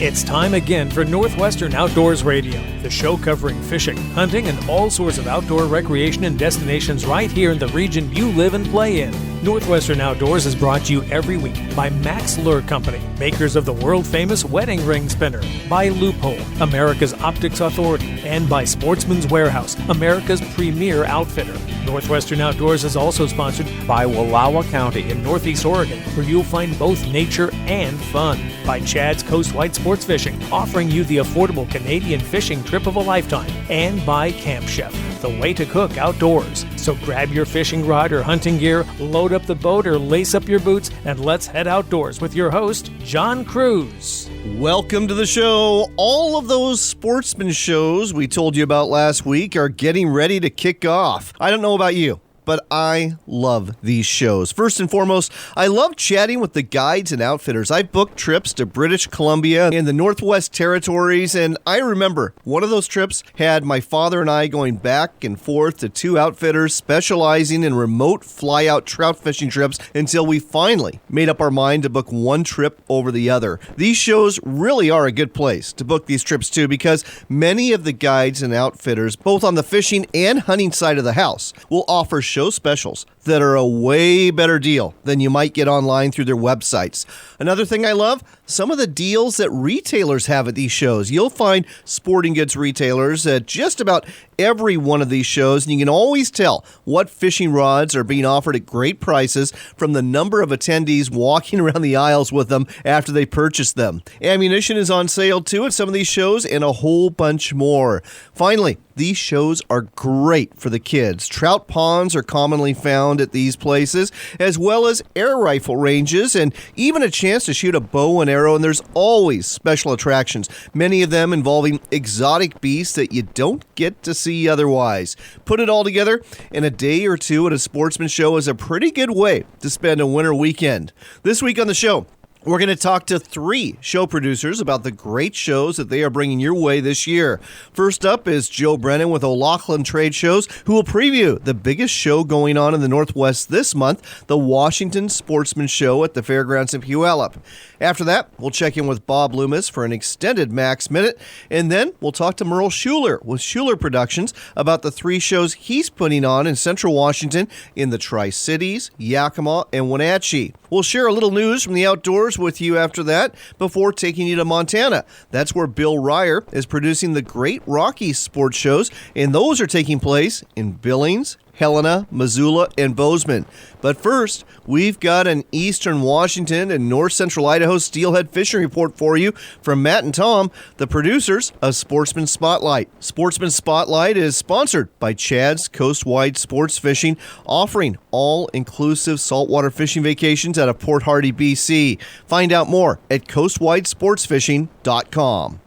It's time again for Northwestern Outdoors Radio, the show covering fishing, hunting, and all sorts of outdoor recreation and destinations right here in the region you live and play in. Northwestern Outdoors is brought to you every week by Max Lure Company, makers of the world-famous wedding ring spinner, by Loophole, America's Optics Authority, and by Sportsman's Warehouse, America's premier outfitter. Northwestern Outdoors is also sponsored by Wallowa County in Northeast Oregon, where you'll find both nature and fun. By Chad's Coastwide Sports Fishing, offering you the affordable Canadian fishing trip of a lifetime. And by Camp Chef, the way to cook outdoors. So grab your fishing rod or hunting gear, load up the boat or lace up your boots, and let's head outdoors with your host, John Cruz. Welcome to the show. All of those sportsman shows we told you about last week are getting ready to kick off. I don't know about you, but I love these shows. First and foremost, I love chatting with the guides and outfitters. I've booked trips to British Columbia and the Northwest Territories, and I remember one of those trips had my father and I going back and forth to two outfitters specializing in remote fly-out trout fishing trips until we finally made up our mind to book one trip over the other. These shows really are a good place to book these trips to because many of the guides and outfitters, both on the fishing and hunting side of the house, will offer show specials that are a way better deal than you might get online through their websites. Another thing I love, some of the deals that retailers have at these shows. You'll find sporting goods retailers at just about every one of these shows, and you can always tell what fishing rods are being offered at great prices from the number of attendees walking around the aisles with them after they purchase them. Ammunition is on sale too at some of these shows, and a whole bunch more. Finally, these shows are great for the kids. Trout ponds are commonly found at these places, as well as air rifle ranges and even a chance to shoot a bow and arrow, and there's always special attractions, many of them involving exotic beasts that you don't get to see otherwise. Put it all together, and a day or two at a sportsman show is a pretty good way to spend a winter weekend. This week on the show, we're going to talk to three show producers about the great shows that they are bringing your way this year. First up is Joe Brennan with O'Loughlin Trade Shows, who will preview the biggest show going on in the Northwest this month, the Washington Sportsman Show at the Fairgrounds in Puyallup. After that, we'll check in with Bob Loomis for an extended Max Minute, and then we'll talk to Merle Schuler with Schuler Productions about the three shows he's putting on in Central Washington in the Tri-Cities, Yakima, and Wenatchee. We'll share a little news from the outdoors with you after that before taking you to Montana. That's where Bill Ryer is producing the Great Rockies sports shows, and those are taking place in Billings, Helena, Missoula, and Bozeman. But first, we've got an Eastern Washington and North Central Idaho steelhead fishing report for you from Matt and Tom, the producers of Sportsman Spotlight. Sportsman Spotlight is sponsored by Chad's Coastwide Sports Fishing, offering all-inclusive saltwater fishing vacations out of Port Hardy, BC. Find out more at coastwidesportsfishing.com.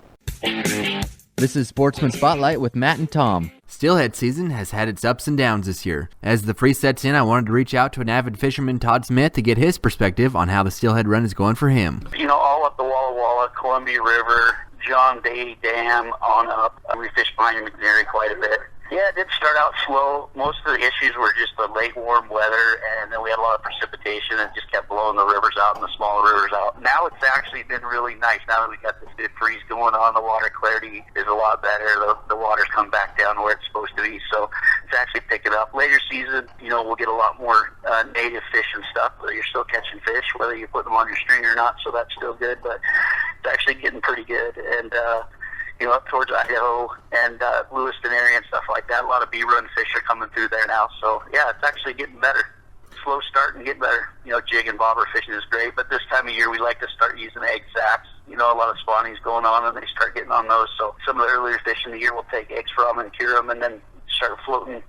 This is Sportsman Spotlight with Matt and Tom. Steelhead season has had its ups and downs this year. As the freeze sets in, I wanted to reach out to an avid fisherman, Todd Smith, to get his perspective on how the steelhead run is going for him. You know, all up the Walla Walla, Columbia River, John Day Dam on up. We fished behind McNary quite a bit. Yeah, it did start out slow. Most of the issues were just the late warm weather, and then we had a lot of precipitation and just kept blowing the rivers out and the smaller rivers out. Now it's actually been really nice. Now that we got this good freeze going on, the water clarity is a lot better. The water's come back down where it's supposed to be, so it's actually picking up. Later season, you know, we'll get a lot more native fish and stuff, but you're still catching fish, whether you put them on your string or not, so that's still good, but it's actually getting pretty good. And, you know, up towards Idaho and Lewiston area and stuff like that, a lot of B-run fish are coming through there now. So, yeah, it's actually getting better. Slow start and get better. You know, jig and bobber fishing is great, but this time of year we like to start using egg sacks. You know, a lot of spawning's going on, and they start getting on those. So some of the earlier fish in the year we'll take eggs from and cure them and then start floating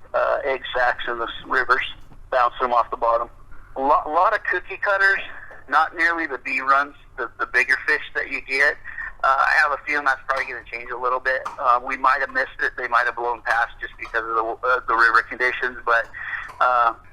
egg sacks in the rivers, bouncing them off the bottom. A lot of cookie cutters, not nearly the B-runs, the bigger fish that you get. I have a feeling that's probably going to change a little bit. We might have missed it. They might have blown past just because of the river conditions, but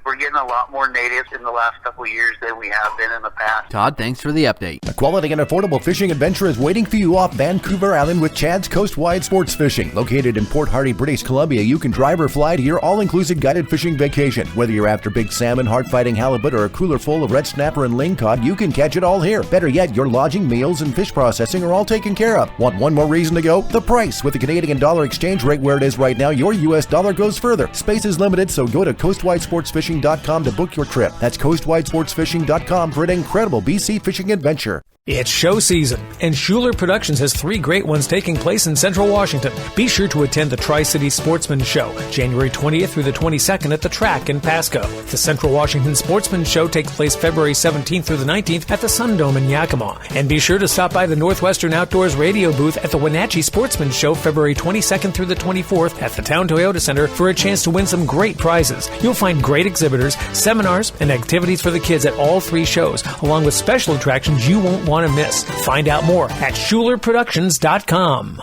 We're getting a lot more natives in the last couple of years than we have been in the past. Todd, thanks for the update. A quality and affordable fishing adventure is waiting for you off Vancouver Island with Chad's Coast-Wide Sports Fishing. Located in Port Hardy, British Columbia, you can drive or fly to your all-inclusive guided fishing vacation. Whether you're after big salmon, hard-fighting halibut, or a cooler full of red snapper and lingcod, you can catch it all here. Better yet, your lodging, meals, and fish processing are all taken care of. Want one more reason to go? The price. With the Canadian dollar exchange rate where it is right now, your U.S. dollar goes further. Space is limited, so go to coastwidesportsfishing.com to book your trip. That's coastwidesportsfishing.com for an incredible BC fishing adventure. It's show season, and Schuler Productions has 3 great ones taking place in Central Washington. Be sure to attend the Tri-City Sportsman Show, January 20th through the 22nd at the Track in Pasco. The Central Washington Sportsman Show takes place February 17th through the 19th at the Sundome in Yakima. And be sure to stop by the Northwestern Outdoors radio booth at the Wenatchee Sportsman Show, February 22nd through the 24th at the Town Toyota Center for a chance to win some great prizes. You'll find great exhibitors, seminars, and activities for the kids at all 3 shows, along with special attractions you won't want to miss. Find out more at SchulerProductions.com.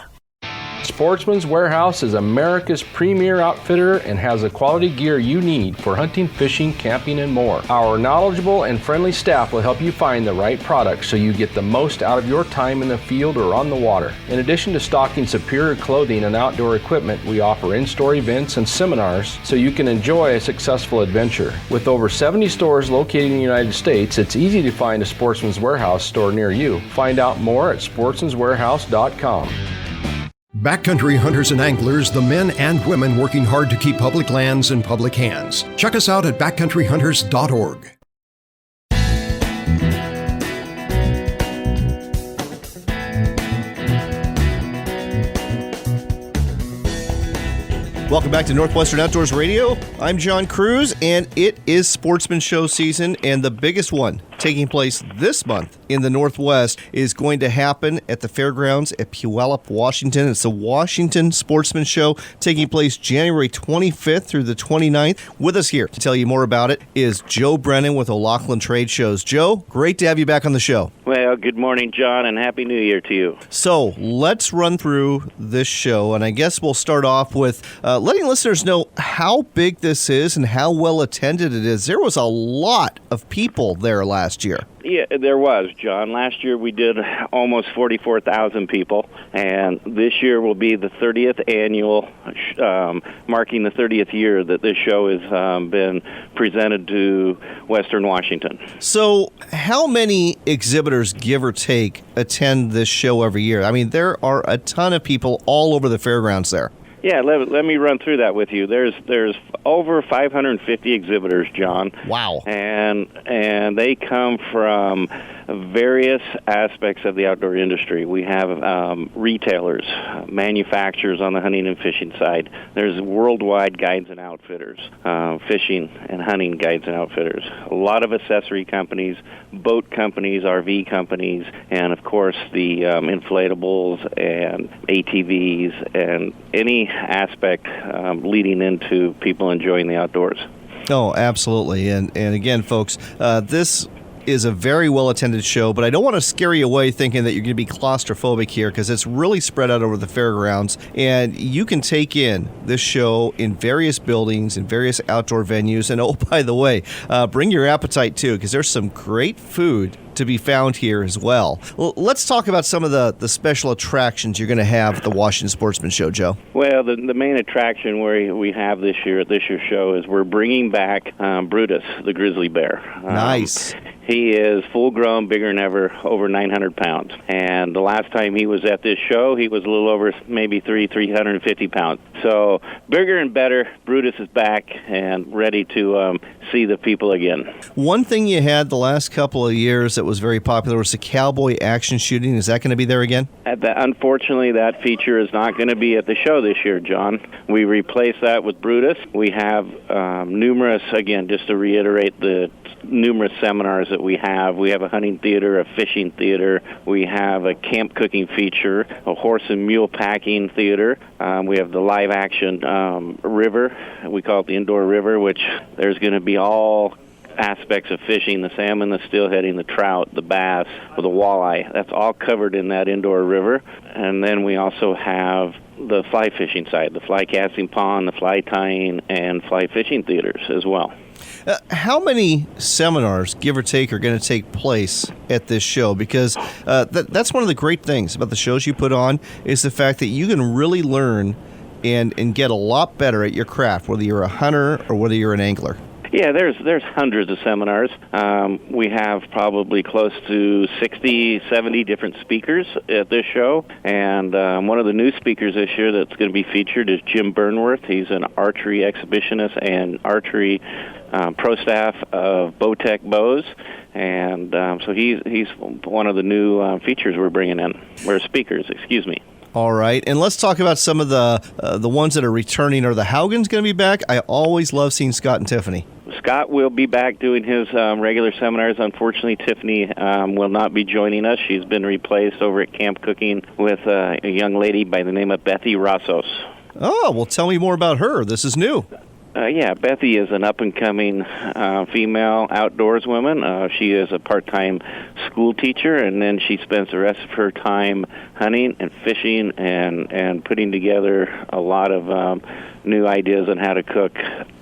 Sportsman's Warehouse is America's premier outfitter and has the quality gear you need for hunting, fishing, camping, and more. Our knowledgeable and friendly staff will help you find the right product so you get the most out of your time in the field or on the water. In addition to stocking superior clothing and outdoor equipment, we offer in-store events and seminars so you can enjoy a successful adventure. With over 70 stores located in the United States, it's easy to find a Sportsman's Warehouse store near you. Find out more at sportsmanswarehouse.com. Backcountry hunters and anglers, the men and women working hard to keep public lands in public hands. Check us out at backcountryhunters.org. Welcome back to Northwestern Outdoors Radio. I'm John Cruz, and it is Sportsman Show season, and the biggest one taking place this month in the Northwest is going to happen at the fairgrounds at Puyallup, Washington. It's the Washington Sportsman Show taking place January 25th through the 29th. With us here to tell you more about it is Joe Brennan with O'Loughlin Trade Shows. Joe, great to have you back on the show. Well, good morning, John, and Happy New Year to you. So let's run through this show, and I guess we'll start off with letting listeners know how big this is and how well attended it is. There was a lot of people there last year. Yeah, there was, John. Last year we did almost 44,000 people, and this year will be the 30th annual, marking the 30th year that this show has been presented to Western Washington. So how many exhibitors, give or take, attend this show every year? I mean, there are a ton of people all over the fairgrounds there. Yeah, let me run through that with you. There's over 550 exhibitors, John. Wow. And they come from various aspects of the outdoor industry. We have retailers, manufacturers on the hunting and fishing side. There's worldwide guides and outfitters, fishing and hunting guides and outfitters. A lot of accessory companies, boat companies, RV companies, and of course the inflatables and ATVs and any aspect leading into people enjoying the outdoors. Oh, absolutely. And again, folks, this is a very well-attended show, but I don't want to scare you away thinking that you're going to be claustrophobic here, because it's really spread out over the fairgrounds, and you can take in this show in various buildings, in various outdoor venues, and oh, by the way, bring your appetite too, because there's some great food to be found here as well. Let's talk about some of the special attractions you're going to have at the Washington Sportsman Show, Joe. Well, the main attraction we have this year at this year's show is we're bringing back Brutus, the grizzly bear. Nice. He is full-grown, bigger than ever, over 900 pounds. And the last time he was at this show, he was a little over maybe 350 pounds. So bigger and better, Brutus is back and ready to see the people again. One thing you had the last couple of years that was very popular was the cowboy action shooting. Is that going to be there again? Unfortunately, that feature is not going to be at the show this year, John. We replaced that with Brutus. We have numerous, again, just to reiterate the numerous seminars that we have. We have a hunting theater, a fishing theater. We have a camp cooking feature, a horse and mule packing theater. We have the live action river. We call it the indoor river, which there's going to be all aspects of fishing, the salmon, the steelheading, the trout, the bass, or the walleye. That's all covered in that indoor river. And then we also have the fly fishing side, the fly casting pond, the fly tying, and fly fishing theaters as well. How many seminars, give or take, are going to take place at this show? Because that's one of the great things about the shows you put on is the fact that you can really learn and get a lot better at your craft, whether you're a hunter or whether you're an angler. Yeah, there's hundreds of seminars. We have probably close to 60, 70 different speakers at this show. And one of the new speakers this year that's going to be featured is Jim Burnworth. He's an archery exhibitionist and archery pro staff of Bowtech Bows. And so he's one of the new features we're bringing in, or speakers, excuse me. All right, and let's talk about some of the ones that are returning. Are the Haugans going to be back? I always love seeing Scott and Tiffany. Scott will be back doing his regular seminars. Unfortunately, Tiffany will not be joining us. She's been replaced over at Camp Cooking with a young lady by the name of Bethy Rossos. Oh, well, tell me more about her. This is new. Yeah, Bethy is an up-and-coming female outdoors woman. She is a part-time school teacher, and then she spends the rest of her time hunting and fishing and putting together a lot of new ideas on how to cook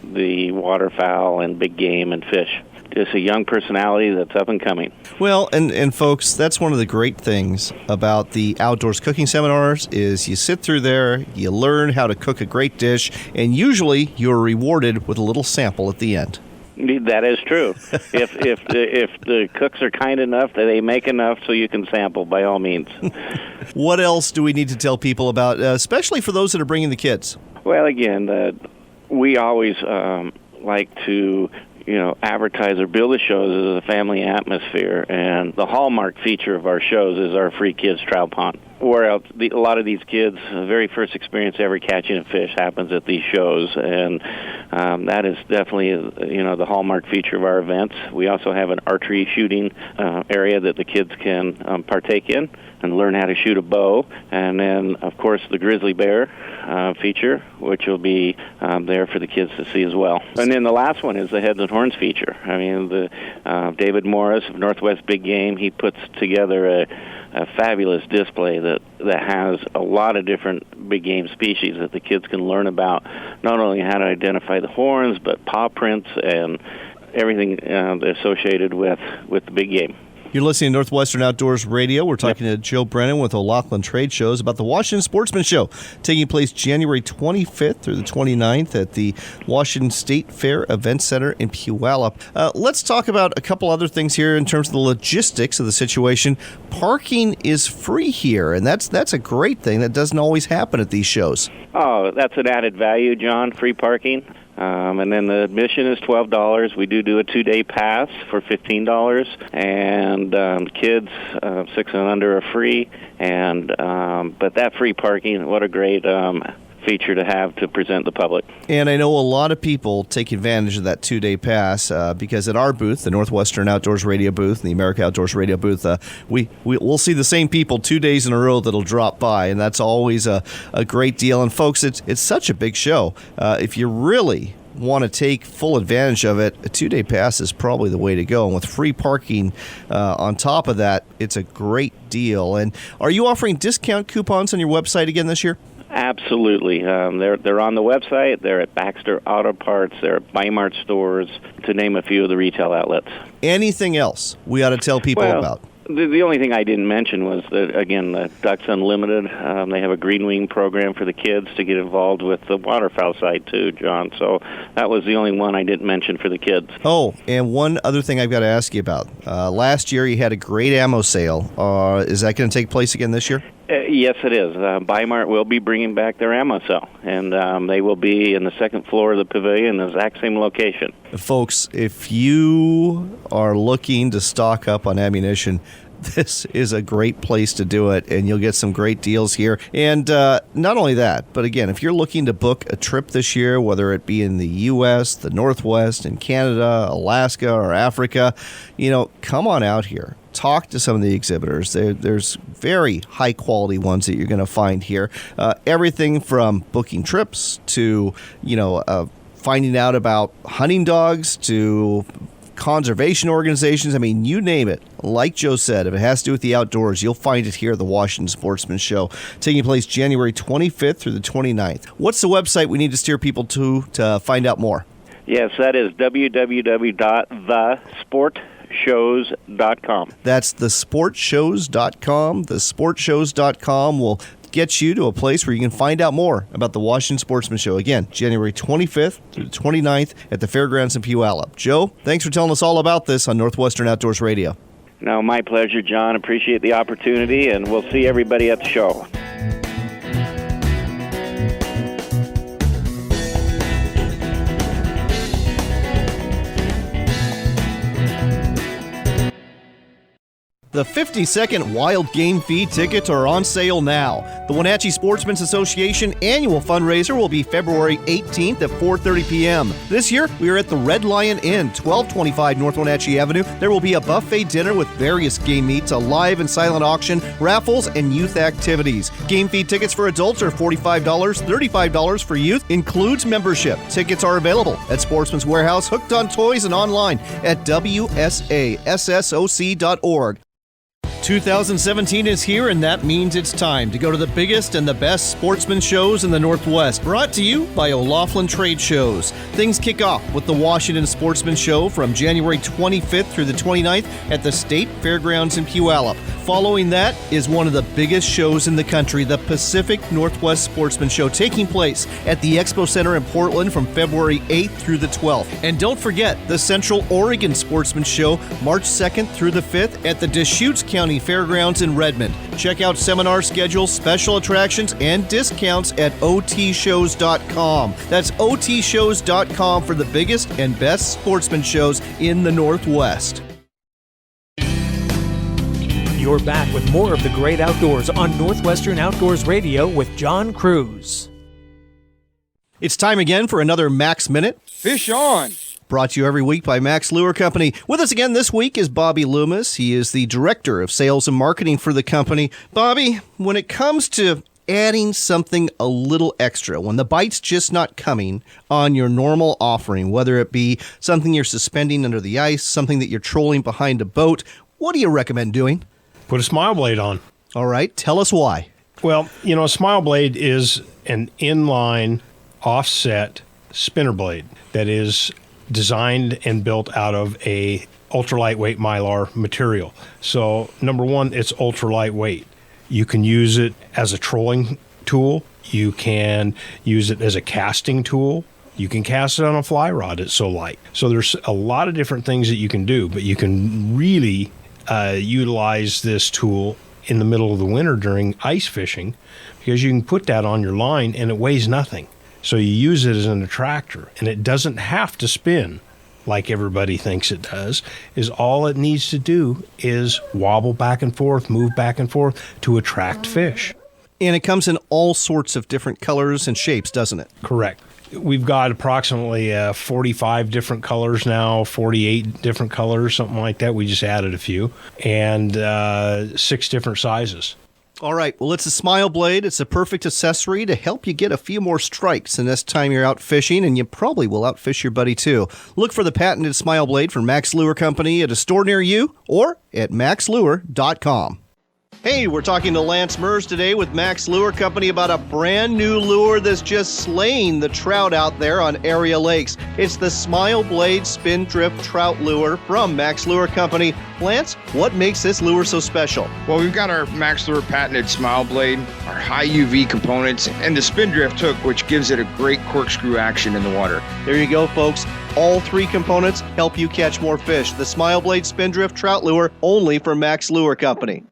the waterfowl and big game and fish. Just a young personality that's up and coming. Well, and folks, that's one of the great things about the outdoors cooking seminars is you sit through there, you learn how to cook a great dish, and usually you're rewarded with a little sample at the end. That is true. if the cooks are kind enough, that they make enough so you can sample, by all means. What else do we need to tell people about, especially for those that are bringing the kids? Well, again, we always like to advertise or build the shows as a family atmosphere, and the hallmark feature of our shows is our free kids trout pond. Where else, a lot of these kids, the very first experience ever catching a fish happens at these shows, and that is definitely the hallmark feature of our events. We also have an archery shooting area that the kids can partake in and learn how to shoot a bow, and then of course the grizzly bear feature, which will be there for the kids to see as well. And then the last one is the heads and horns feature. I mean, the David Morris of Northwest Big Game, he puts together a fabulous display that has a lot of different big game species that the kids can learn about, not only how to identify the horns, but paw prints and everything associated with the big game. You're listening to Northwestern Outdoors Radio. We're talking to Joe Brennan with O'Loughlin Trade Shows about the Washington Sportsman Show, taking place January 25th through the 29th at the Washington State Fair Event Center in Puyallup. Let's talk about a couple other things here in terms of the logistics of the situation. Parking is free here, and that's a great thing. That doesn't always happen at these shows. Oh, that's an added value, John, free parking. And then the admission is $12. We do a 2-day pass for $15, and kids 6 and under are free. And but that free parking, what a great feature to have to present the public. And I know a lot of people take advantage of that 2-day pass because at our booth, the Northwestern Outdoors Radio booth, the America Outdoors Radio booth, we'll see the same people 2 days in a row that'll drop by, and that's always a great deal. And folks, it's such a big show. If you really want to take full advantage of it, a 2-day pass is probably the way to go. And with free parking on top of that, it's a great deal. And are you offering discount coupons on your website again this year? Absolutely. They're on the website. They're at Baxter Auto Parts. They're at Bi-Mart stores, to name a few of the retail outlets. Anything else we ought to tell people about? The only thing I didn't mention was that, again, the Ducks Unlimited, they have a green wing program for the kids to get involved with the waterfowl side, too, John. So that was the only one I didn't mention for the kids. Oh, and one other thing I've got to ask you about. Last year you had a great ammo sale. Is that going to take place again this year? Yes, it is. Bi-Mart will be bringing back their ammo sale, and they will be in the second floor of the pavilion, the exact same location. Folks, if you are looking to stock up on ammunition, this is a great place to do it, and you'll get some great deals here. And not only that, but again, if you're looking to book a trip this year, whether it be in the U.S., the Northwest, in Canada, Alaska, or Africa, come on out here. Talk to some of the exhibitors. There's very high-quality ones that you're going to find here. Everything from booking trips to, finding out about hunting dogs to conservation organizations. I mean, you name it. Like Joe said, if it has to do with the outdoors, you'll find it here at the Washington Sportsman Show, taking place January 25th through the 29th. What's the website we need to steer people to find out more? Yes, that is www.thesportshows.com. That's thesportshows.com. Thesportshows.com will get you to a place where you can find out more about the Washington Sportsman Show. Again, January 25th through the 29th at the Fairgrounds in Puyallup. Joe, thanks for telling us all about this on Northwestern Outdoors Radio. No, my pleasure, John. Appreciate the opportunity, and we'll see everybody at the show. The 50-second Wild Game Feed tickets are on sale now. The Wenatchee Sportsmen's Association annual fundraiser will be February 18th at 4:30 p.m. This year, we are at the Red Lion Inn, 1225 North Wenatchee Avenue. There will be a buffet dinner with various game meats, a live and silent auction, raffles, and youth activities. Game Feed tickets for adults are $45, $35 for youth, includes membership. Tickets are available at Sportsman's Warehouse, Hooked on Toys, and online at WSASSOC.org. 2017 is here, and that means it's time to go to the biggest and the best sportsman shows in the Northwest. Brought to you by O'Laughlin Trade Shows. Things kick off with the Washington Sportsman Show from January 25th through the 29th at the State Fairgrounds in Puyallup. Following that is one of the biggest shows in the country, the Pacific Northwest Sportsman Show, taking place at the Expo Center in Portland from February 8th through the 12th. And don't forget the Central Oregon Sportsman Show, March 2nd through the 5th at the Deschutes County Fairgrounds in Redmond. Check out seminar schedules, special attractions, and discounts at otshows.com. That's otshows.com for the biggest and best sportsman shows in the Northwest. You're back with more of the great outdoors on Northwestern Outdoors Radio with John Cruz. It's time again for another Max Minute. Fish on! Brought to you every week by Max Lure Company. With us again this week is Bobby Loomis. He is the Director of Sales and Marketing for the company. Bobby, when it comes to adding something a little extra, when the bite's just not coming on your normal offering, whether it be something you're suspending under the ice, something that you're trolling behind a boat, what do you recommend doing? Put a smile blade on. All right, tell us why. Well, a smile blade is an inline offset spinner blade that is designed and built out of a ultra lightweight mylar material. So number one, it's ultra lightweight. You can use it as a trolling tool. You can use it as a casting tool. You can cast it on a fly rod. It's so light. So there's a lot of different things that you can do, but you can really utilize this tool in the middle of the winter during ice fishing, because you can put that on your line and it weighs nothing. So you use it as an attractor, and it doesn't have to spin like everybody thinks it does. Is all it needs to do is wobble back and forth, move back and forth to attract fish. And it comes in all sorts of different colors and shapes, doesn't it? Correct. We've got approximately 45 different colors now, 48 different colors, something like that. We just added a few, and 6 different sizes. All right, well, it's a smile blade. It's a perfect accessory to help you get a few more strikes the next time you're out fishing, and you probably will outfish your buddy too. Look for the patented smile blade from Max Lure Company at a store near you or at maxlure.com. Hey, we're talking to Lance Mers today with Max Lure Company about a brand new lure that's just slaying the trout out there on area lakes. It's the Smile Blade Spin Drift Trout Lure from Max Lure Company. Lance, what makes this lure so special? Well, we've got our Max Lure patented smile blade, our high UV components, and the spin drift hook, which gives it a great corkscrew action in the water. There you go, folks. All 3 components help you catch more fish. The Smile Blade Spin Drift Trout Lure, only from Max Lure Company.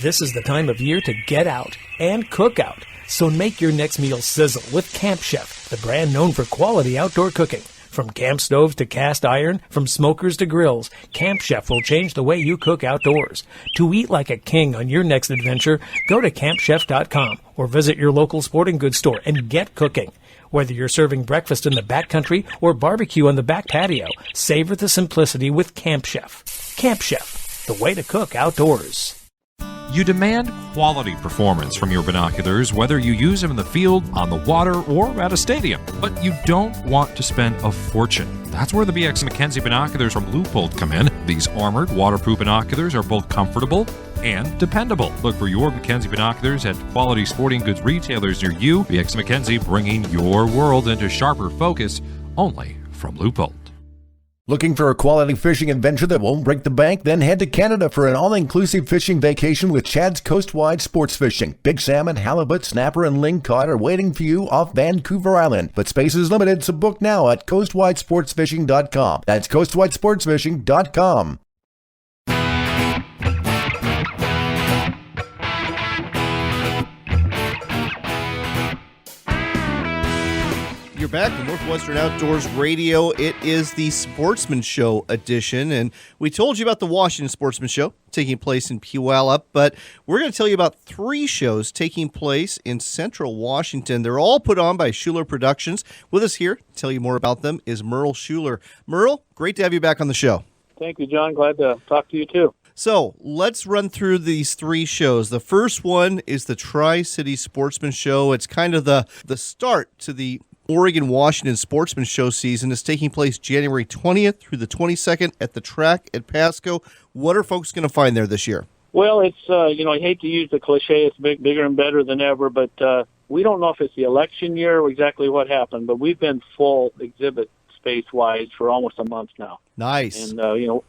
This is the time of year to get out and cook out. So make your next meal sizzle with Camp Chef, the brand known for quality outdoor cooking. From camp stoves to cast iron, from smokers to grills, Camp Chef will change the way you cook outdoors. To eat like a king on your next adventure, go to campchef.com or visit your local sporting goods store and get cooking. Whether you're serving breakfast in the backcountry or barbecue on the back patio, savor the simplicity with Camp Chef. Camp Chef, the way to cook outdoors. You demand quality performance from your binoculars, whether you use them in the field, on the water, or at a stadium. But you don't want to spend a fortune. That's where the BX McKenzie binoculars from Leupold come in. These armored, waterproof binoculars are both comfortable and dependable. Look for your McKenzie binoculars at quality sporting goods retailers near you. BX McKenzie, bringing your world into sharper focus, only from Leupold. Looking for a quality fishing adventure that won't break the bank? Then head to Canada for an all-inclusive fishing vacation with Chad's Coastwide Sports Fishing. Big salmon, halibut, snapper, and lingcod are waiting for you off Vancouver Island. But space is limited, so book now at coastwidesportsfishing.com. That's coastwidesportsfishing.com. You're back with Northwestern Outdoors Radio. It is the Sportsman Show edition, and we told you about the Washington Sportsman Show taking place in Puyallup, but we're going to tell you about 3 shows taking place in Central Washington. They're all put on by Schuler Productions. With us here to tell you more about them is Merle Schuler. Merle, great to have you back on the show. Thank you, John. Glad to talk to you, too. So let's run through these 3 shows. The first one is the Tri-City Sportsman Show. It's kind of the start to the Oregon-Washington Sportsman Show season. Is taking place January 20th through the 22nd at the track at Pasco. What are folks going to find there this year? Well, it's, I hate to use the cliche, it's bigger and better than ever, but we don't know if it's the election year or exactly what happened, but we've been full exhibit space-wise for almost a month now. Nice. And,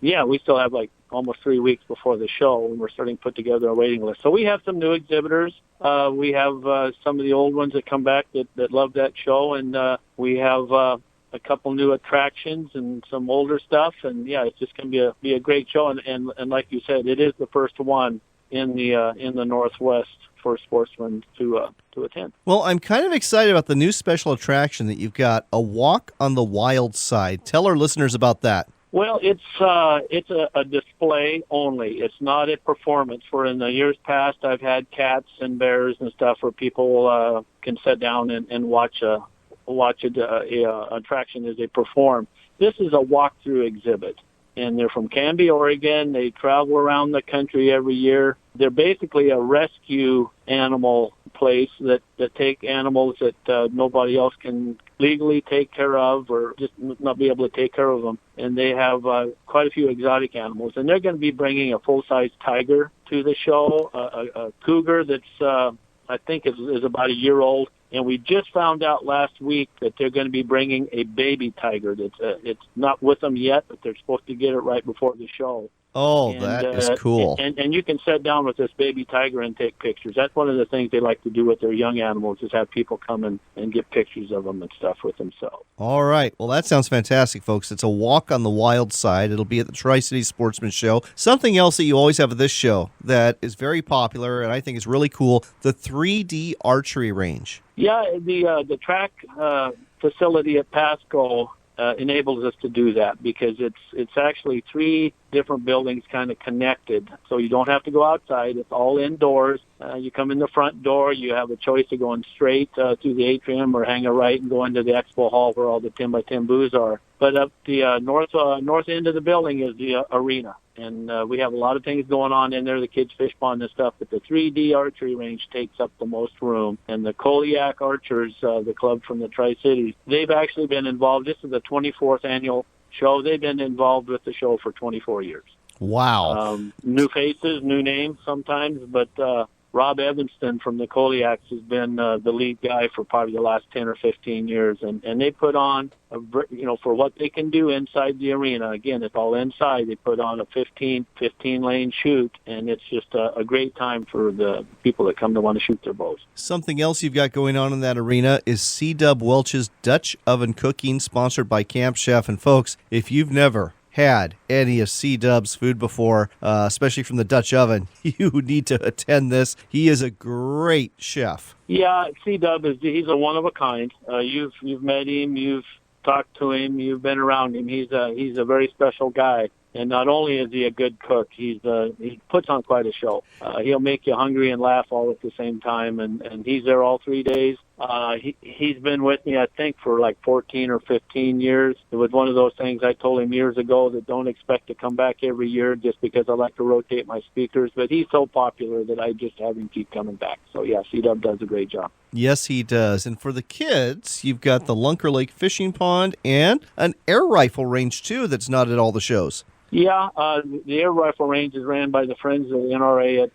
we still have like almost 3 weeks before the show, and we're starting to put together a waiting list. So we have some new exhibitors. We have some of the old ones that come back that love that show, and we have a couple new attractions and some older stuff. And, yeah, it's just going to be a great show. And like you said, it is the first one in the Northwest for sportsmen to attend. Well, I'm kind of excited about the new special attraction that you've got, a walk on the wild side. Tell our listeners about that. Well, it's a display only. It's not a performance. For in the years past, I've had cats and bears and stuff where people can sit down and watch a attraction as they perform. This is a walkthrough exhibit, and they're from Canby, Oregon. They travel around the country every year. They're basically a rescue animal place that take animals that nobody else can legally take care of or just not be able to take care of them. And they have quite a few exotic animals. And they're going to be bringing a full-size tiger to the show, a cougar that's I think is about a year old. And we just found out last week that they're going to be bringing a baby tiger. It's not with them yet, but they're supposed to get it right before the show. Oh, that is cool. And you can sit down with this baby tiger and take pictures. That's one of the things they like to do with their young animals, is have people come and get pictures of them and stuff with themselves. All right. Well, that sounds fantastic, folks. It's a walk on the wild side. It'll be at the Tri-City Sportsman Show. Something else that you always have at this show that is very popular and I think is really cool, the 3D archery range. Yeah, the track facility at Pasco enables us to do that because it's actually 3 different buildings kind of connected. So you don't have to go outside. It's all indoors. You come in the front door. You have a choice of going straight through the atrium or hang a right and go into the expo hall where all the 10x10 booths are. But up the north end of the building is the arena. And we have a lot of things going on in there, the kids' fish pond and stuff, but the 3D archery range takes up the most room. And the Koliak Archers, the club from the Tri-Cities, they've actually been involved. This is the 24th annual show. They've been involved with the show for 24 years. Wow. New faces, new names sometimes, but Rob Evanston from the Koliaks has been the lead guy for probably the last 10 or 15 years, and they put on, for what they can do inside the arena. Again, it's all inside. They put on a 15-lane shoot, and it's just a great time for the people that come to want to shoot their bows. Something else you've got going on in that arena is C-Dub Welch's Dutch Oven Cooking, sponsored by Camp Chef. And folks, if you've never had any of C-Dub's food before, especially from the Dutch oven, you need to attend this. He is a great chef. Yeah, C-Dub he's a one of a kind. You've met him, you've talked to him, you've been around him. He's a very special guy. And not only is he a good cook, he puts on quite a show. He'll make you hungry and laugh all at the same time. And he's there all 3 days. He's been with me, I think, for like 14 or 15 years. It was one of those things I told him years ago that don't expect to come back every year just because I like to rotate my speakers. But he's so popular that I just have him keep coming back. So, yeah, C-Dub does a great job. Yes, he does. And for the kids, you've got the Lunker Lake Fishing Pond and an air rifle range, too, that's not at all the shows. Yeah, the air rifle range is ran by the Friends of the NRA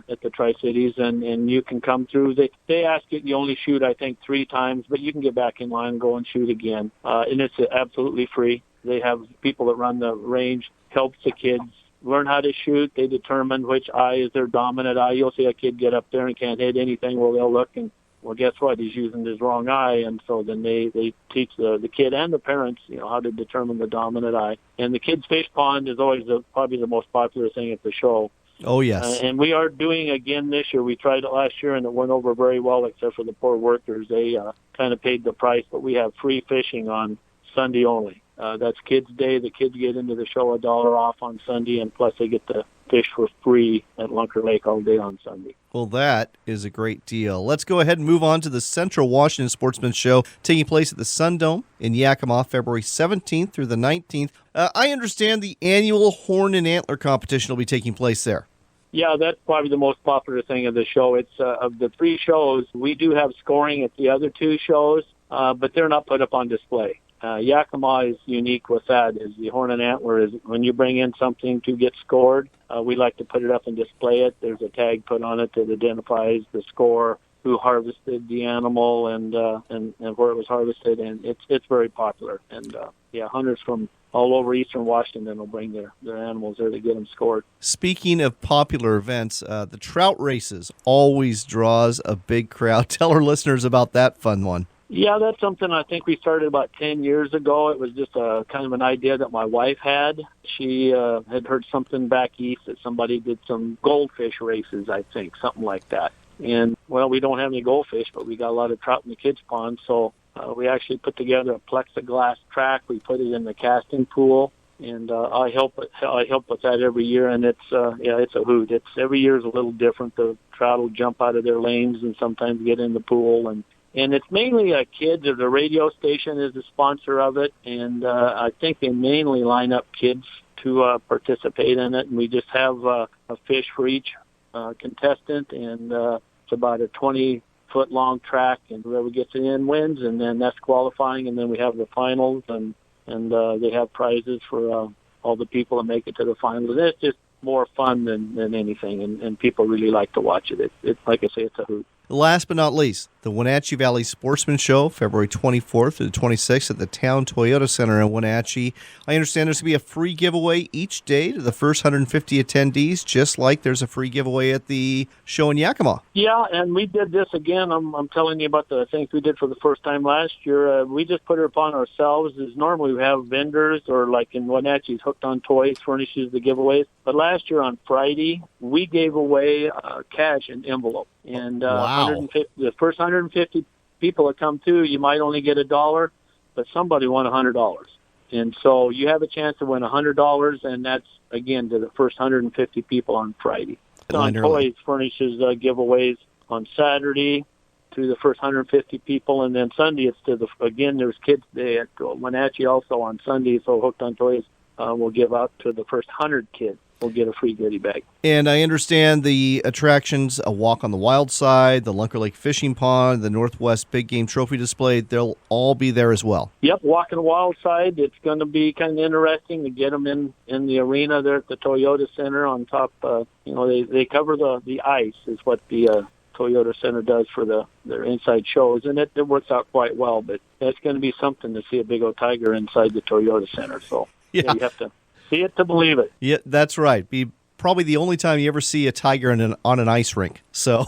at the Tri-Cities, and you can come through. They ask you only shoot, I think, 3 times, but you can get back in line and go and shoot again. And it's absolutely free. They have people that run the range, help the kids learn how to shoot. They determine which eye is their dominant eye. You'll see a kid get up there and can't hit anything. Well, they'll look and, well, guess what? He's using his wrong eye, and so then they teach the kid and the parents, how to determine the dominant eye. And the kids' fish pond is always probably the most popular thing at the show. Oh, yes. And we are doing again this year. We tried it last year, and it went over very well, except for the poor workers. They kind of paid the price, but we have free fishing on Sunday only. That's Kids' Day. The kids get into the show $1 off on Sunday, and plus they get to fish for free at Lunker Lake all day on Sunday. Well, that is a great deal. Let's go ahead and move on to the Central Washington Sportsman Show, taking place at the Sun Dome in Yakima, February 17th through the 19th. I understand the annual Horn and Antler competition will be taking place there. Yeah, that's probably the most popular thing of the show. It's of the 3 shows, we do have scoring at the other 2 shows, but they're not put up on display. Yakima is unique with that, is the Horn and Antler is when you bring in something to get scored, we like to put it up and display it. There's a tag put on it that identifies the score, who harvested the animal, and where it was harvested, and it's very popular. And hunters from all over eastern Washington will bring their animals there to get them scored. Speaking of popular events, the trout races always draws a big crowd. Tell our listeners about that fun one. Yeah, that's something I think we started about 10 years ago. It was just a kind of an idea that my wife had. She had heard something back east that somebody did some goldfish races, I think, something like that. And, well, we don't have any goldfish, but we got a lot of trout in the kids' pond, so we actually put together a plexiglass track. We put it in the casting pool, and I help with that every year, and it's a hoot. It's every year is a little different. The trout will jump out of their lanes and sometimes get in the pool, and it's mainly kids. The radio station is the sponsor of it, and I think they mainly line up kids to participate in it. And we just have a fish for each contestant, and it's about a 20-foot-long track, and whoever gets it in wins, and then that's qualifying. And then we have the finals, and they have prizes for all the people that make it to the finals. And it's just more fun than anything, and people really like to watch it. It's like I say, it's a hoot. Last but not least, the Wenatchee Valley Sportsman Show, February 24th through the 26th at the Town Toyota Center in Wenatchee. I understand there's going to be a free giveaway each day to the first 150 attendees, just like there's a free giveaway at the show in Yakima. Yeah, and we did this again. I'm telling you about the things we did for the first time last year. We just put it upon ourselves. As normally we have vendors, or like in Wenatchee's Hooked on Toys furnishes the giveaways. But last year on Friday, we gave away cash in envelope. And wow. The first 150 people that come through, you might only get $1, but somebody won $100. And so you have a chance to win $100, and that's, again, to the first 150 people on Friday. On Toys furnishes giveaways on Saturday to the first 150 people, and then Sunday it's there's Kids' Day at Wenatchee also on Sunday, so Hooked on Toys will give out to the first 100 kids. We'll get a free goodie bag. And I understand the attractions, a walk on the wild side, the Lunker Lake Fishing Pond, the Northwest Big Game Trophy Display, they'll all be there as well. Yep, walk on the wild side. It's going to be kind of interesting to get them in the arena there at the Toyota Center on top. They cover the ice is what the Toyota Center does for their inside shows, and it works out quite well. But that's going to be something to see a big old tiger inside the Toyota Center. So you have to see it to believe it. Yeah, that's right. Be probably the only time you ever see a tiger on an ice rink. So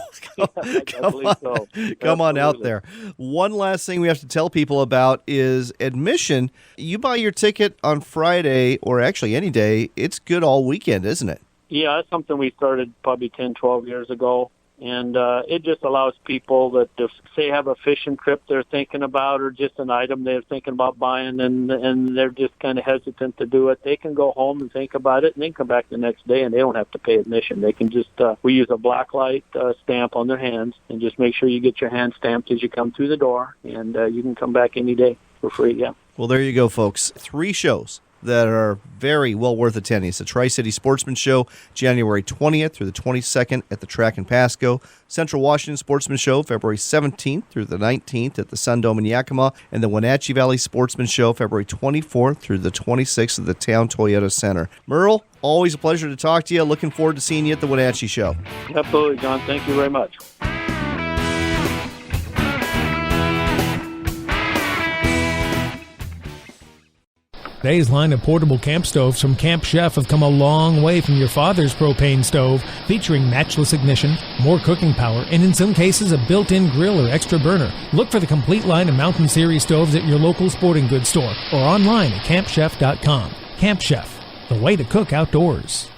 come on out there. One last thing we have to tell people about is admission. You buy your ticket on Friday, or actually any day, it's good all weekend, isn't it? Yeah, that's something we started probably 10, 12 years ago. And it just allows people that, if, say, have a fishing trip they're thinking about, or just an item they're thinking about buying, and they're just kind of hesitant to do it, they can go home and think about it, and then come back the next day, and they don't have to pay admission. They can just, we use a black light stamp on their hands, and just make sure you get your hand stamped as you come through the door, and you can come back any day for free, yeah. Well, there you go, folks. 3 shows that are very well worth attending. It's the Tri-City Sportsman Show, January 20th through the 22nd at the track in Pasco. Central Washington Sportsman Show, February 17th through the 19th at the Sun Dome in Yakima. And the Wenatchee Valley Sportsman Show, February 24th through the 26th at the Town Toyota Center. Merle, always a pleasure to talk to you. Looking forward to seeing you at the Wenatchee Show. Absolutely, John. Thank you very much. Today's line of portable camp stoves from Camp Chef have come a long way from your father's propane stove, featuring matchless ignition, more cooking power, and in some cases a built-in grill or extra burner. Look for the complete line of Mountain Series stoves at your local sporting goods store or online at campchef.com. Camp Chef, the way to cook outdoors.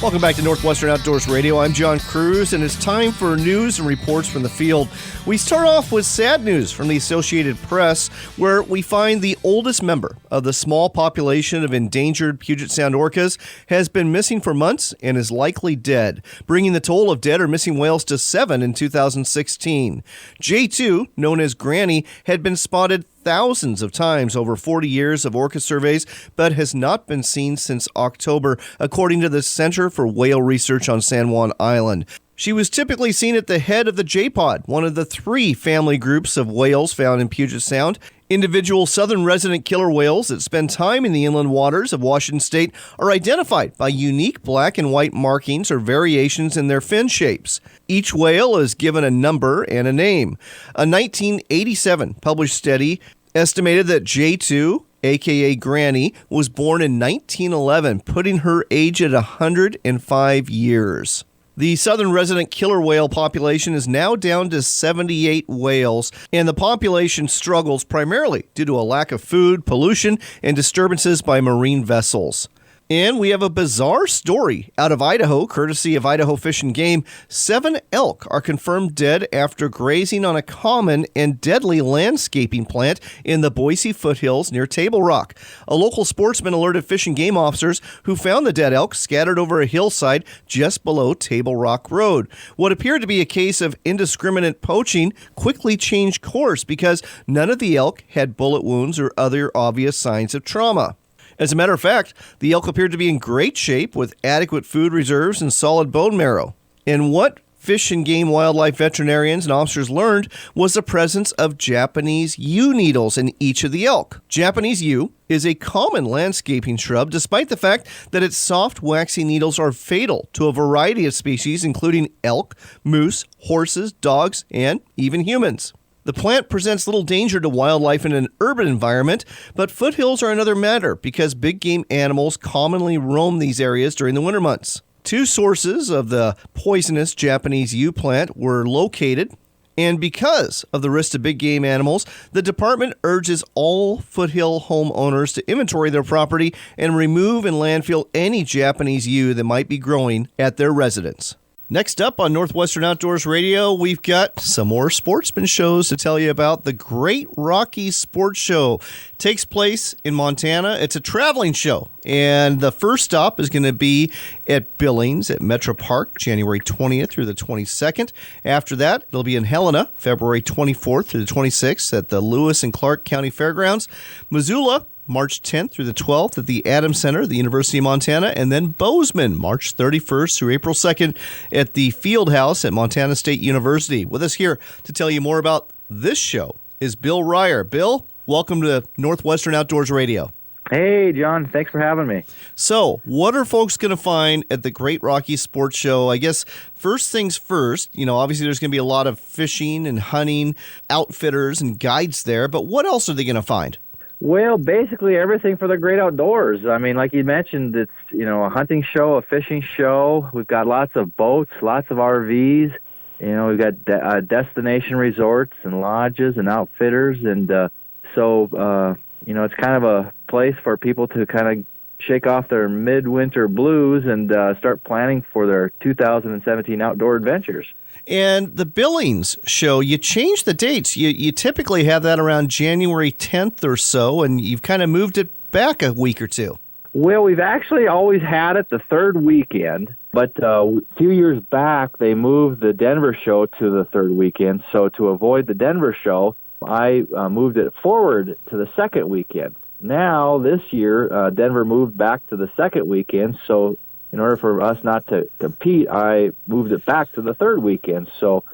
Welcome back to Northwestern Outdoors Radio. I'm John Cruz, and it's time for news and reports from the field. We start off with sad news from the Associated Press, where we find the oldest member of the small population of endangered Puget Sound orcas has been missing for months and is likely dead, bringing the toll of dead or missing whales to 7 in 2016. J2, known as Granny, had been spotted thousands of times over 40 years of orca surveys, but has not been seen since October, according to the Center for Whale Research on San Juan Island. She was typically seen at the head of the J-Pod, one of the 3 family groups of whales found in Puget Sound. Individual southern resident killer whales that spend time in the inland waters of Washington State are identified by unique black and white markings or variations in their fin shapes. Each whale is given a number and a name. A 1987 published study estimated that J2, a.k.a. Granny, was born in 1911, putting her age at 105 years. The southern resident killer whale population is now down to 78 whales, and the population struggles primarily due to a lack of food, pollution, and disturbances by marine vessels. And we have a bizarre story out of Idaho, courtesy of Idaho Fish and Game. 7 elk are confirmed dead after grazing on a common and deadly landscaping plant in the Boise foothills near Table Rock. A local sportsman alerted Fish and Game officers who found the dead elk scattered over a hillside just below Table Rock Road. What appeared to be a case of indiscriminate poaching quickly changed course because none of the elk had bullet wounds or other obvious signs of trauma. As a matter of fact, the elk appeared to be in great shape with adequate food reserves and solid bone marrow. And what Fish and Game wildlife veterinarians and officers learned was the presence of Japanese yew needles in each of the elk. Japanese yew is a common landscaping shrub, despite the fact that its soft, waxy needles are fatal to a variety of species, including elk, moose, horses, dogs, and even humans. The plant presents little danger to wildlife in an urban environment, but foothills are another matter because big game animals commonly roam these areas during the winter months. 2 sources of the poisonous Japanese yew plant were located, and because of the risk to big game animals, the department urges all foothill homeowners to inventory their property and remove and landfill any Japanese yew that might be growing at their residence. Next up on Northwestern Outdoors Radio, we've got some more sportsman shows to tell you about. The Great Rockies Sports Show takes place in Montana. It's a traveling show, and the first stop is going to be at Billings at Metro Park, January 20th through the 22nd. After that, it'll be in Helena, February 24th through the 26th at the Lewis and Clark County Fairgrounds. Missoula, March 10th through the 12th at the Adams Center, the University of Montana, and then Bozeman, March 31st through April 2nd at the Field House at Montana State University. With us here to tell you more about this show is Bill Ryer. Bill, welcome to Northwestern Outdoors Radio. Hey, John. Thanks for having me. So, what are folks going to find at the Great Rocky Sports Show? I guess first things first, obviously there's going to be a lot of fishing and hunting outfitters and guides there, but what else are they going to find? Well, basically everything for the great outdoors. I mean, like you mentioned, it's, a hunting show, a fishing show. We've got lots of boats, lots of RVs. We've got destination resorts and lodges and outfitters. And it's kind of a place for people to kind of shake off their midwinter blues and start planning for their 2017 outdoor adventures. And the Billings show, you changed the dates. You typically have that around January 10th or so, and you've kind of moved it back a week or two. Well, we've actually always had it the third weekend, but a few years back, they moved the Denver show to the third weekend. So to avoid the Denver show, I moved it forward to the second weekend. Now, this year, Denver moved back to the second weekend, so in order for us not to compete, I moved it back to the third weekend. So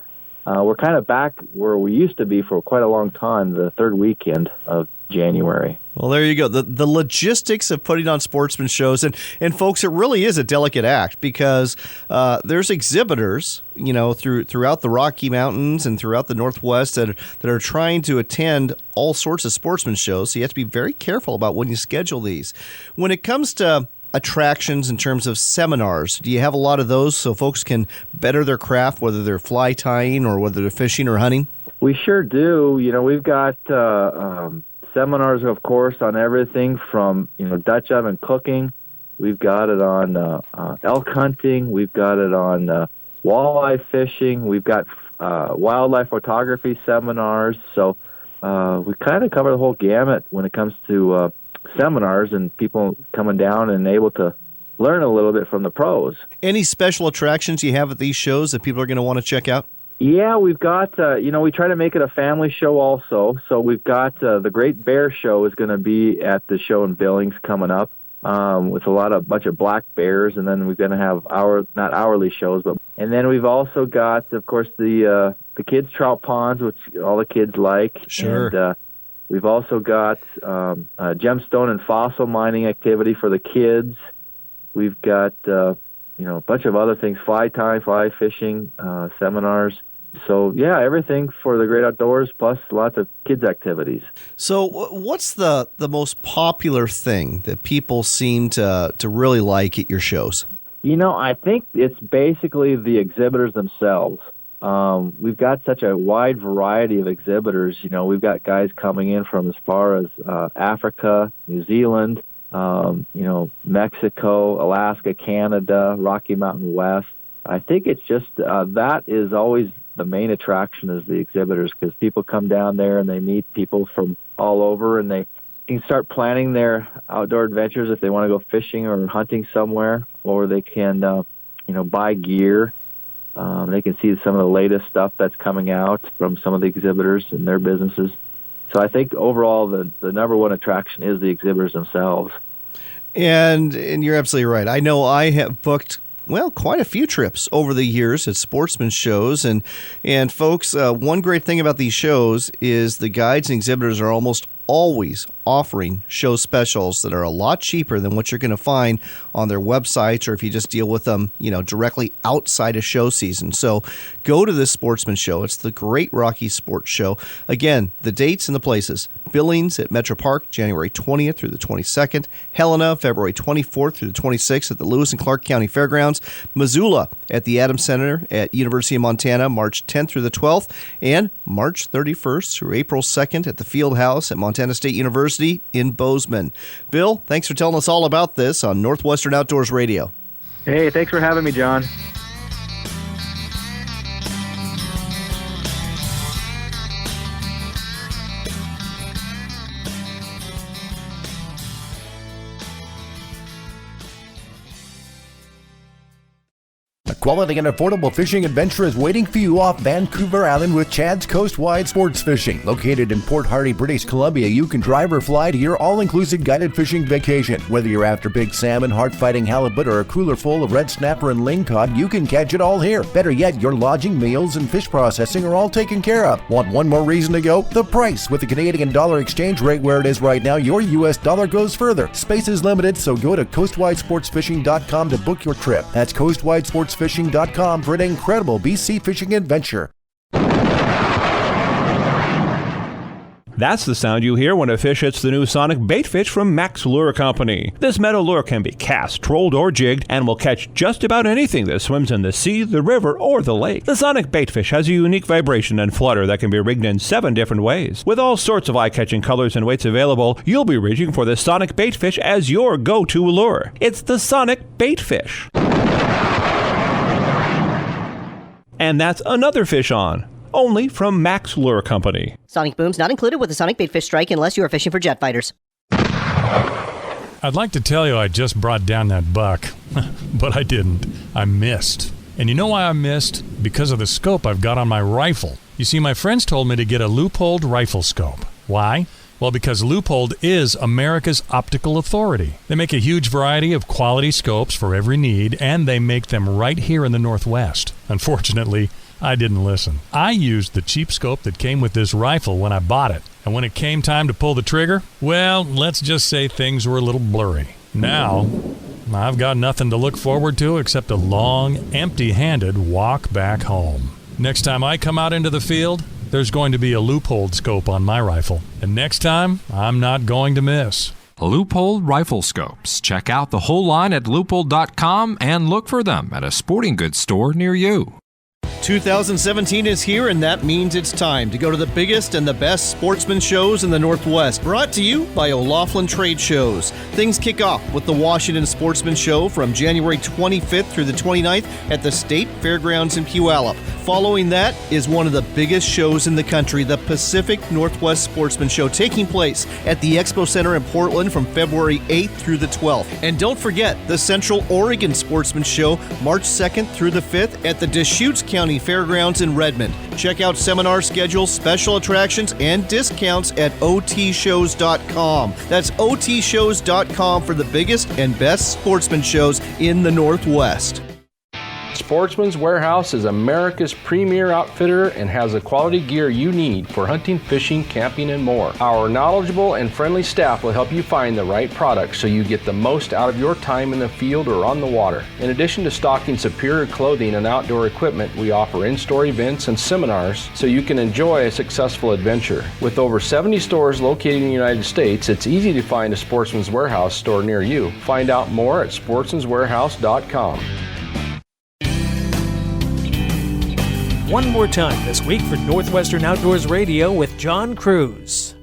we're kind of back where we used to be for quite a long time, the third weekend of January. Well, there you go. The logistics of putting on sportsman shows, and folks, it really is a delicate act because there's exhibitors, throughout the Rocky Mountains and throughout the Northwest that are trying to attend all sorts of sportsman shows. So you have to be very careful about when you schedule these. When it comes to attractions in terms of seminars, do you have a lot of those so folks can better their craft, whether they're fly tying or whether they're fishing or hunting? We sure do. We've got seminars, of course, on everything from, Dutch oven cooking. We've got it on elk hunting. We've got it on walleye fishing. We've got wildlife photography seminars. So we kind of cover the whole gamut when it comes to seminars and people coming down and able to learn a little bit from the pros. Any special attractions you have at these shows that people are going to want to check out? Yeah, we've got, we try to make it a family show also. So we've got the Great Bear Show is going to be at the show in Billings coming up with bunch of black bears. And then we're going to have not hourly shows, and then we've also got, of course, the kids' trout ponds, which all the kids like. Sure. And we've also got gemstone and fossil mining activity for the kids. We've got, a bunch of other things, fly tying, fly fishing, seminars. So, yeah, everything for the great outdoors, plus lots of kids' activities. So what's the most popular thing that people seem to really like at your shows? I think it's basically the exhibitors themselves. We've got such a wide variety of exhibitors. We've got guys coming in from as far as Africa, New Zealand, Mexico, Alaska, Canada, Rocky Mountain West. I think it's just that is always the main attraction is the exhibitors because people come down there and they meet people from all over and they can start planning their outdoor adventures if they want to go fishing or hunting somewhere, or they can, buy gear. They can see some of the latest stuff that's coming out from some of the exhibitors and their businesses. So I think overall the number one attraction is the exhibitors themselves. And you're absolutely right. I know I have booked quite a few trips over the years at sportsman shows. And folks, one great thing about these shows is the guides and exhibitors are almost always offering show specials that are a lot cheaper than what you're going to find on their websites or if you just deal with them, directly outside of show season. So go to this sportsman show. It's the Great Rocky Sports Show. Again, the dates and the places. Billings at Metro Park, January 20th through the 22nd. Helena, February 24th through the 26th at the Lewis and Clark County Fairgrounds. Missoula at the Adams Center at University of Montana, March 10th through the 12th. And March 31st through April 2nd at the Field House at Montana State University in Bozeman. Bill, thanks for telling us all about this on Northwestern Outdoors Radio. Hey, thanks for having me, John. Quality and affordable fishing adventure is waiting for you off Vancouver Island with Chad's Coast-Wide Sports Fishing. Located in Port Hardy, British Columbia, you can drive or fly to your all-inclusive guided fishing vacation. Whether you're after big salmon, heart-fighting halibut, or a cooler full of red snapper and lingcod, you can catch it all here. Better yet, your lodging, meals, and fish processing are all taken care of. Want one more reason to go? The price. With the Canadian dollar exchange rate where it is right now, your U.S. dollar goes further. Space is limited, so go to coastwidesportsfishing.com to book your trip. That's coastwidesportsfishing.com for an incredible BC fishing adventure. That's the sound you hear when a fish hits the new Sonic bait fish from Max Lure Company. This metal lure can be cast, trolled, or jigged and will catch just about anything that swims in the sea, the river, or the lake. The Sonic bait fish has a unique vibration and flutter that can be rigged in 7 different ways. With all sorts of eye-catching colors and weights available, you'll be reaching for the Sonic bait fish as your go-to lure. It's the Sonic bait fish. And that's another fish on. Only from Max Lure Company. Sonic booms not included with the Sonic Baitfish Strike unless you are fishing for jet fighters. I'd like to tell you I just brought down that buck, but I didn't. I missed. And you know why I missed? Because of the scope I've got on my rifle. You see, my friends told me to get a Leupold rifle scope. Why? Well, because Leupold is America's optical authority. They make a huge variety of quality scopes for every need, and they make them right here in the Northwest. Unfortunately, I didn't listen. I used the cheap scope that came with this rifle when I bought it. And when it came time to pull the trigger, well, let's just say things were a little blurry. Now, I've got nothing to look forward to except a long, empty-handed walk back home. Next time I come out into the field, there's going to be a Leupold scope on my rifle. And next time, I'm not going to miss. Leupold rifle scopes. Check out the whole line at leupold.com and look for them at a sporting goods store near you. 2017 is here, and that means it's time to go to the biggest and the best sportsman shows in the Northwest. Brought to you by O'Laughlin Trade Shows. Things kick off with the Washington Sportsman Show from January 25th through the 29th at the State Fairgrounds in Puyallup. Following that is one of the biggest shows in the country, the Pacific Northwest Sportsman Show, taking place at the Expo Center in Portland from February 8th through the 12th. And don't forget the Central Oregon Sportsman Show, March 2nd through the 5th at the Deschutes County Fairgrounds in Redmond. Check out seminar schedules, special attractions, and discounts at otshows.com. That's otshows.com for the biggest and best sportsman shows in the Northwest. Sportsman's Warehouse is America's premier outfitter and has the quality gear you need for hunting, fishing, camping, and more. Our knowledgeable and friendly staff will help you find the right products so you get the most out of your time in the field or on the water. In addition to stocking superior clothing and outdoor equipment, we offer in-store events and seminars so you can enjoy a successful adventure. With over 70 stores located in the United States, it's easy to find a Sportsman's Warehouse store near you. Find out more at sportsmanswarehouse.com. One more time this week for Northwestern Outdoors Radio with John Cruz.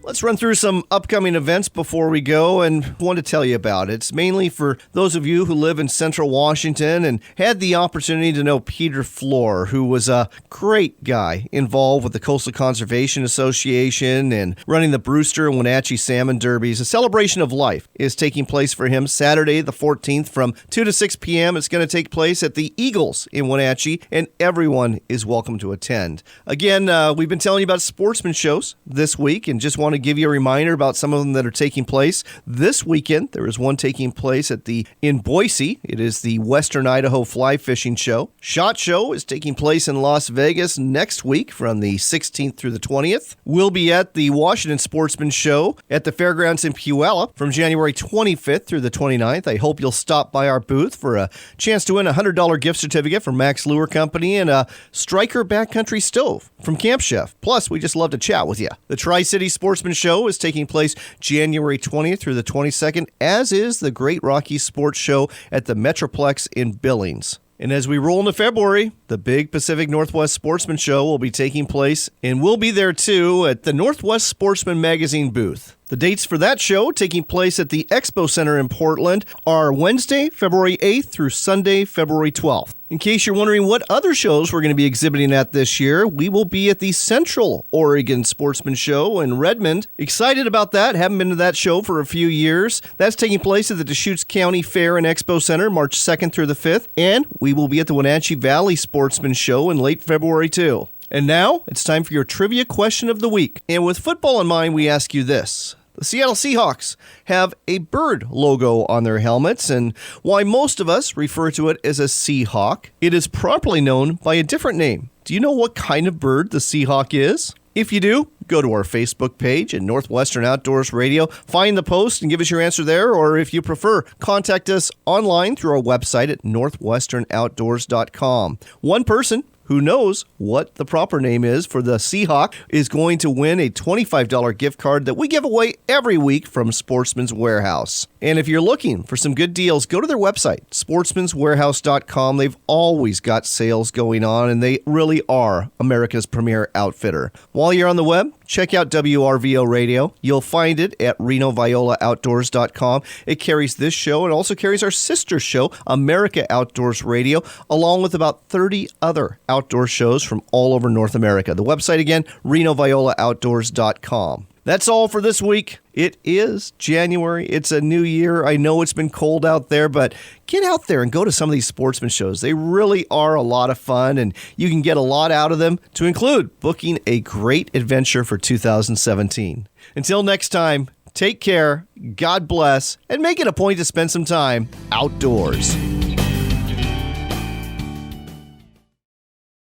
Let's run through some upcoming events before we go, and want to tell you about it. It's mainly for those of you who live in Central Washington and had the opportunity to know Peter Floor, who was a great guy involved with the Coastal Conservation Association and running the Brewster and Wenatchee Salmon Derbies. A celebration of life is taking place for him Saturday the 14th from 2 to 6 p.m. It's going to take place at the Eagles in Wenatchee, and everyone is welcome to attend. Again, we've been telling you about sportsman shows this week, and just want to give you a reminder about some of them that are taking place this weekend. There is one taking place in Boise. It is the Western Idaho Fly Fishing Show. SHOT Show is taking place in Las Vegas next week from the 16th through the 20th. We'll be at the Washington Sportsman Show at the Fairgrounds in Puyallup from January 25th through the 29th. I hope you'll stop by our booth for a chance to win a $100 gift certificate from Max Lure Company and a Striker Backcountry Stove from Camp Chef. Plus, we just love to chat with you. The Tri-City Sportsman Show is taking place January 20th through the 22nd, as is the Great Rockies Sports Show at the Metroplex in Billings. And as we roll into February, the big Pacific Northwest Sportsman Show will be taking place, and we'll be there too at the Northwest Sportsman Magazine booth. The dates for that show, taking place at the Expo Center in Portland, are Wednesday, February 8th through Sunday, February 12th. In case you're wondering what other shows we're going to be exhibiting at this year, we will be at the Central Oregon Sportsman Show in Redmond. Excited about that. Haven't been to that show for a few years. That's taking place at the Deschutes County Fair and Expo Center, March 2nd through the 5th. And we will be at the Wenatchee Valley Sportsman Show in late February, too. And now, it's time for your trivia question of the week. And with football in mind, we ask you this. The Seattle Seahawks have a bird logo on their helmets, and while most of us refer to it as a Seahawk, it is properly known by a different name. Do you know what kind of bird the Seahawk is? If you do, go to our Facebook page at Northwestern Outdoors Radio, find the post and give us your answer there, or if you prefer, contact us online through our website at northwesternoutdoors.com. One person who knows what the proper name is for the Seahawk is going to win a $25 gift card that we give away every week from Sportsman's Warehouse. And if you're looking for some good deals, go to their website, sportsmanswarehouse.com. They've always got sales going on, and they really are America's premier outfitter. While you're on the web, check out WRVO Radio. You'll find it at RenoViolaOutdoors.com. It carries this show and also carries our sister show, America Outdoors Radio, along with about 30 other outdoor shows from all over North America. The website again, RenoViolaOutdoors.com. That's all for this week. It is January. It's a new year. I know it's been cold out there, but get out there and go to some of these sportsman shows. They really are a lot of fun, and you can get a lot out of them, to include booking a great adventure for 2017. Until next time, take care, God bless, and make it a point to spend some time outdoors.